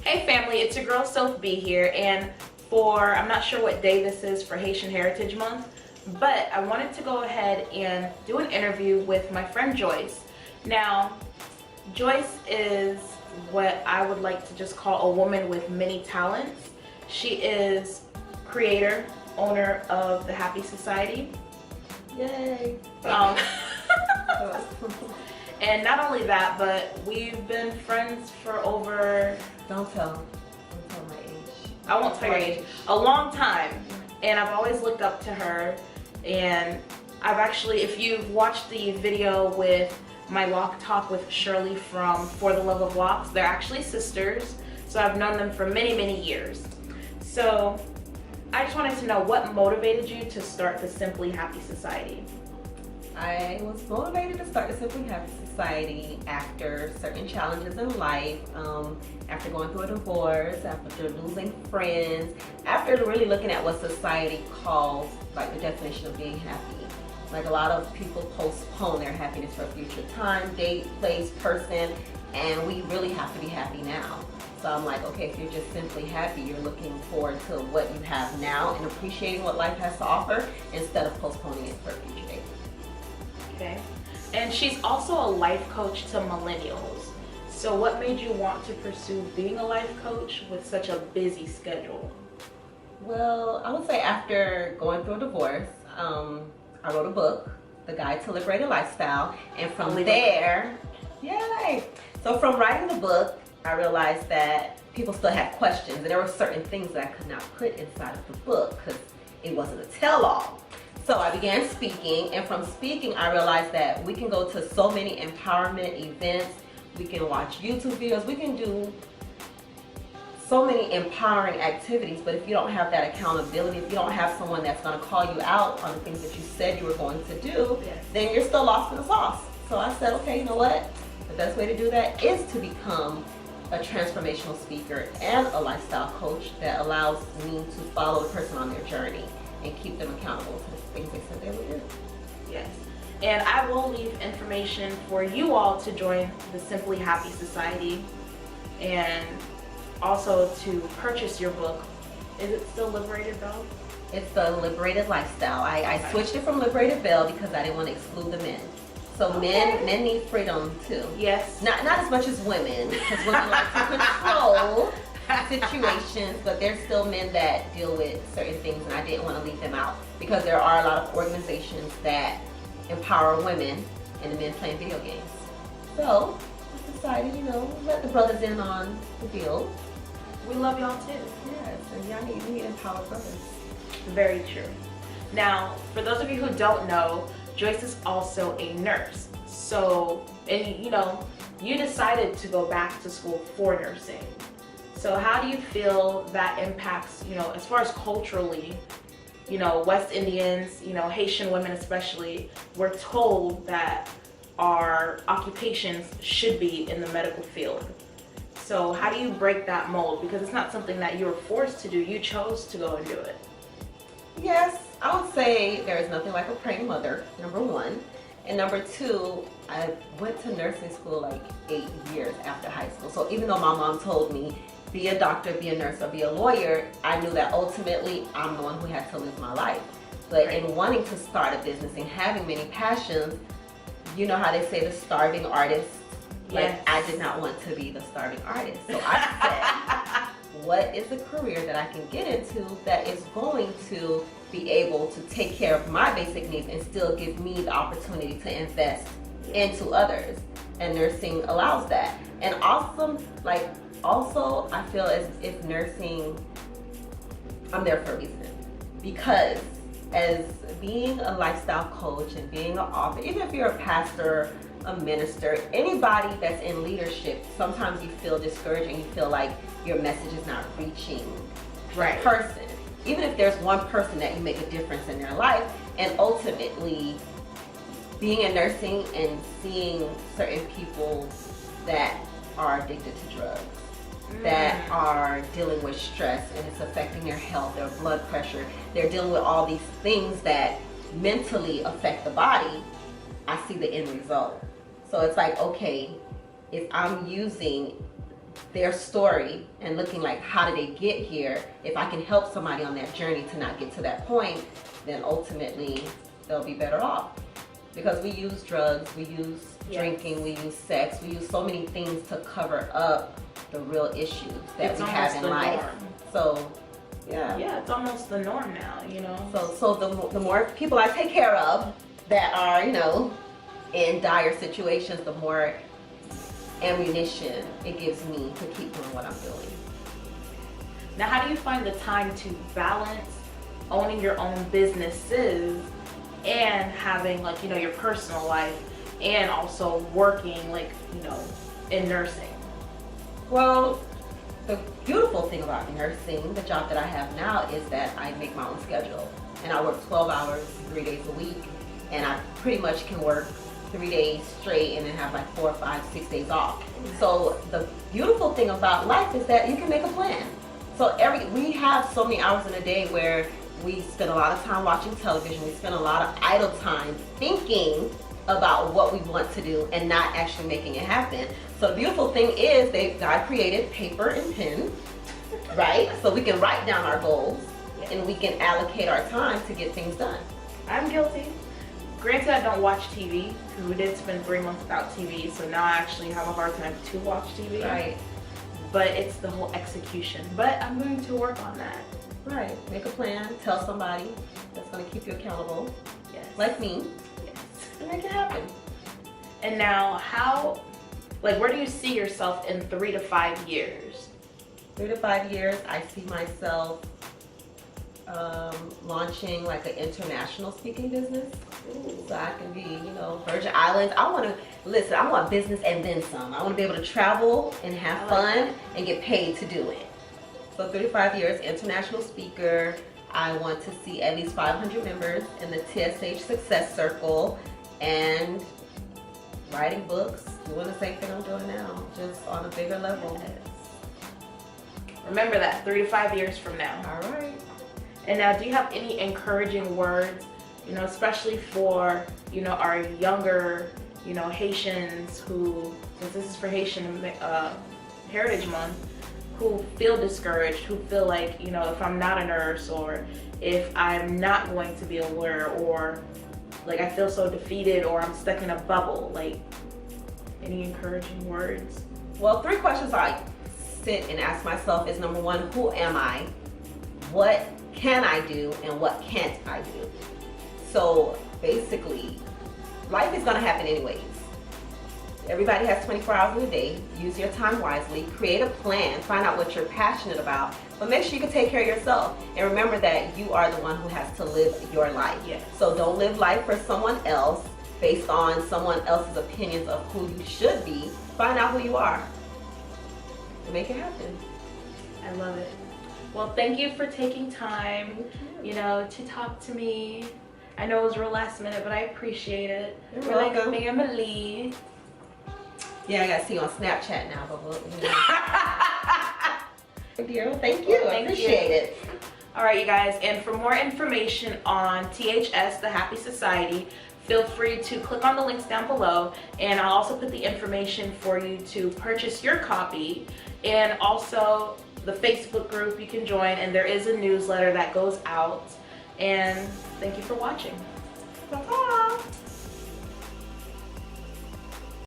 Hey family, it's your girl Soph B here, and I'm not sure what day this is for Haitian Heritage Month, but I wanted to go ahead and do an interview with my friend Joyce. Now, Joyce is what I would like to just call a woman with many talents. She is creator, owner of the Happy Society. Yay! And not only that, but we've been friends for over... Don't tell my age. I won't tell your age. A long time. And I've always looked up to her. And I've actually, if you've watched the video with my lock talk with Shirley from For the Love of Locks, they're actually sisters. So I've known them for many, many years. So I just wanted to know what motivated you to start the Simply Happy Society. I was motivated to start the Simply Happy Society after certain challenges in life, after going through a divorce, after losing friends, after really looking at what society calls like the definition of being happy. Like a lot of people postpone their happiness for a future time, date, place, person, and we really have to be happy now. So I'm like, okay, if you're just simply happy, you're looking forward to what you have now and appreciating what life has to offer instead of postponing it for a future date. Okay. And she's also a life coach to millennials. So what made you want to pursue being a life coach with such a busy schedule? Well, I would say after going through a divorce, I wrote a book, The Guide to A Liberated Lifestyle, and from there, yay! So from writing the book, I realized that people still had questions, and there were certain things that I could not put inside of the book because it wasn't a tell-all. So I began speaking, and from speaking, I realized that we can go to so many empowerment events, we can watch YouTube videos, we can do so many empowering activities, but if you don't have that accountability, if you don't have someone that's going to call you out on the things that you said you were going to do, then you're still lost in the sauce. So I said, okay, you know what? The best way to do that is to become a transformational speaker and a lifestyle coach that allows me to follow the person on their journey and keep them accountable to the things they said they would do. Yes. And I will leave information for you all to join the Simply Happy Society and also to purchase your book. Is it still Liberated Belle? It's the Liberated Lifestyle. I switched it from Liberated Belle because I didn't want to exclude the men. So men need freedom too. Yes. Not as much as women, because women like to control situations, but there's still men that deal with certain things, and I didn't want to leave them out because there are a lot of organizations that empower women and the men playing video games. So I decided, let the brothers in on the deal. We love y'all too. Yes, and y'all need empowered brothers. Very true. Now, for those of you who don't know, Joyce is also a nurse. So, and you decided to go back to school for nursing. So how do you feel that impacts, as far as culturally, West Indians, Haitian women especially, we're told that our occupations should be in the medical field. So how do you break that mold? Because it's not something that you were forced to do, you chose to go and do it. Yes, I would say there is nothing like a praying mother, number one. And number two, I went to nursing school like 8 years after high school. So even though my mom told me, be a doctor, be a nurse, or be a lawyer, I knew that ultimately I'm the one who had to live my life. But in wanting to start a business and having many passions, you know how they say the starving artist? Like, I did not want to be the starving artist. So I said, what is a career that I can get into that is going to be able to take care of my basic needs and still give me the opportunity to invest into others? And nursing allows that. And also, I feel as if nursing, I'm there for a reason. Because as being a lifestyle coach and being an author, even if you're a pastor, a minister, anybody that's in leadership, sometimes you feel discouraged and you feel like your message is not reaching the person. Even if there's one person that you make a difference in their life, and ultimately being in nursing and seeing certain people that are addicted to drugs, that are dealing with stress and it's affecting their health, their blood pressure, they're dealing with all these things that mentally affect the body, I see the end result. So it's like, okay, if I'm using their story and looking like, how did they get here? If I can help somebody on that journey to not get to that point, then ultimately they'll be better off. Because we use drugs, we use drinking, we use sex, we use so many things to cover up the real issues that we have in life. So, yeah, it's almost the norm now, you know. So the more people I take care of that are, you know, in dire situations, the more ammunition it gives me to keep doing what I'm doing. Now, how do you find the time to balance owning your own businesses and having, like, you know, your personal life and also working, like, you know, in nursing? Well, the beautiful thing about nursing, the job that I have now, is that I make my own schedule. And I work 12 hours, 3 days a week. And I pretty much can work 3 days straight and then have like 4, 5, 6 days off. So the beautiful thing about life is that you can make a plan. So we have so many hours in a day where we spend a lot of time watching television. We spend a lot of idle time thinking about what we want to do and not actually making it happen. So the beautiful thing is God created paper and pen, right? So we can write down our goals and we can allocate our time to get things done. I'm guilty. Granted, I don't watch TV because we did spend 3 months without TV, so now I actually have a hard time to watch TV. Right. But it's the whole execution. But I'm going to work on that. Right. Make a plan. Tell somebody that's going to keep you accountable. Yes. Like me. Yes. And make it happen. And now, where do you see yourself in 3 to 5 years? 3 to 5 years, I see myself launching like an international speaking business. Ooh. So I can be, you know, Virgin Islands. I want business and then some. I want to be able to travel and have fun and get paid to do it. So 3 to 5 years, international speaker. I want to see at least 500 members in the TSH Success Circle and writing books, doing the same thing I'm doing now, just on a bigger level. Yes. Remember that, 3 to 5 years from now. All right. And now, do you have any encouraging words, you know, especially for, you know, our younger, you know, Haitians who, since this is for Haitian Heritage Month, who feel discouraged, who feel like, you know, if I'm not a nurse or if I'm not going to be a lawyer, or like I feel so defeated or I'm stuck in a bubble, like, any encouraging words? Well, 3 questions I sit and ask myself is, number 1, who am I? What can I do and what can't I do? So basically, life is gonna happen anyways. Everybody has 24 hours in a day. Use your time wisely, create a plan, find out what you're passionate about, but make sure you can take care of yourself. And remember that you are the one who has to live your life. Yes. So don't live life for someone else based on someone else's opinions of who you should be. Find out who you are and make it happen. I love it. Well, thank you for taking time, you know, to talk to me. I know it was real last minute, but I appreciate it. You're We're like welcome. family. Yeah, I gotta see you on Snapchat now, but dear, thank you. Well, I appreciate it. All right, you guys, and for more information on THS, the Happy Society, feel free to click on the links down below, and I'll also put the information for you to purchase your copy, and also the Facebook group you can join, and there is a newsletter that goes out. And thank you for watching. Bye-bye.